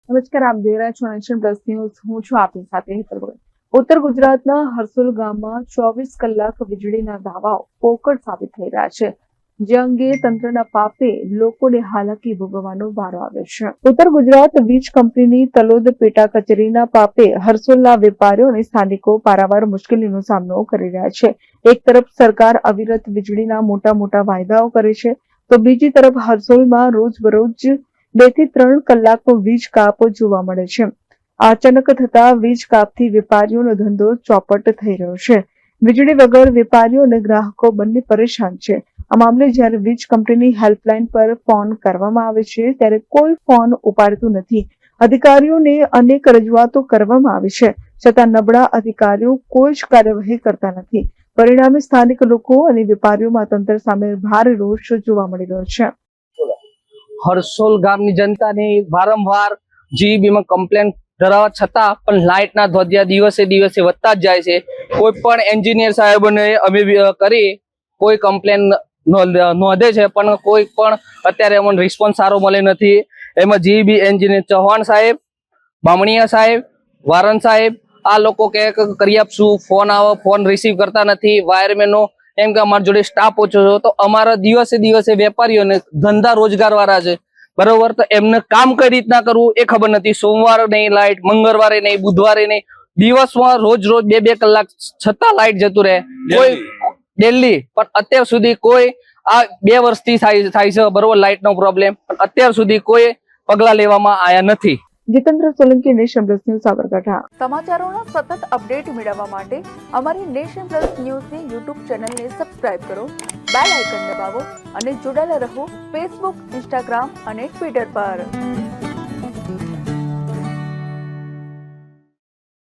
નમસ્કાર, આપ જોઈ રહ્યા છો નેશન પ્લસ ન્યૂઝ. હું છું આપની સાથે હેતલ ભગત. ઉત્તર ગુજરાતના હરસોલ ગામમાં 24 કલાક વીજળીના દાવાઓ પોકળ સાબિત થઈ રહ્યા છે, જે અંગે તંત્રના પાપે લોકોને હાલાકી ભોગવવાનો વારો આવ્યો છે. ઉત્તર ગુજરાત વીજ કંપનીની તલોદ પેટા કચેરીના પાપે હરસોલના વેપારીઓ અને સ્થાનિકો પારાવાર મુશ્કેલીનો સામનો કરી રહ્યા છે. એક તરફ સરકાર અવિરત વીજળીના મોટા વાયદાઓ કરે છે, તો બીજી તરફ હરસોલમાં રોજબરોજ 2 થી 3 કલાકનો વીજ કાપ જોવા મળે છે. અચાનક થતા વીજ કાપથી વેપારીઓનો ધંધો ચોપટ થઈ રહ્યો છે. વીજળી વગર વેપારીઓ અને ગ્રાહકો બંને પરેશાન છે. આ મામલે જ્યારે વીજ કંપનીની હેલ્પલાઇન પર ફોન કરવામાં આવે છે, ત્યારે કોઈ ફોન ઉપાડતું નથી. અધિકારીઓને અનેક રજૂઆતો કરવામાં આવી છે, છતાં નબળા અધિકારીઓ કોઈ જ કાર્યવાહી કરતા નથી. પરિણામે સ્થાનિક લોકો અને વેપારીઓમાં તંત્ર સામે ભારે રોષ જોવા મળી રહ્યો છે. હરસોલ ગામની જનતાની વારંવાર જીબીમાં કમ્પ્લેન ધરાવવા છતાં પણ લાઇટના ધોધિયા દિવસે વધતા જ જાય છે. કોઈ પણ એન્જિનિયર સાહેબોને અમે કરી કોઈ કમ્પ્લેન નોંધે છે, પણ કોઈ પણ અત્યારે અમને રિસ્પોન્સ સારો મળે નથી. એમાં જીબી એન્જિનિયર ચૌહાણ સાહેબ, બામણીયા સાહેબ, વારન સાહેબ આ લોકો કે કરી આપશું, ફોન આવો, ફોન રિસીવ કરતા નથી. વાયરમેનો એમ કે અમારા જોડે સ્ટાફ ઓછો છે, તો અમારા દિવસે વેપારીઓને ધંધા રોજગાર વાળા છે, બરોબર, તો એમને કામ કઈ રીતના કરવું એ ખબર નથી. સોમવારે નહીં લાઇટ, મંગળવારે નહીં, બુધવારે નહીં, દિવસમાં રોજ 2 કલાક છતાં લાઇટ જતું રહે કોઈ દિલ્હી. પણ અત્યાર સુધી કોઈ આ 2 વર્ષથી થાય છે, બરોબર, લાઇટ નો પ્રોબ્લેમ, પણ અત્યાર સુધી કોઈ પગલા લેવામાં આવ્યા નથી. Jitendra Solanki, Nation Plus News, Sabarkantha. સમાચારોના સતત અપડેટ મેળવવા માટે અમારી નેશન પ્લસ ન્યૂઝની યુટ્યુબ ચેનલને સબસ્ક્રાઇબ કરો, બેલ આઇકન દબાવો અને જોડાયેલા રહો ફેસબુક, ઇન્સ્ટાગ્રામ અને ટ્વિટર પર.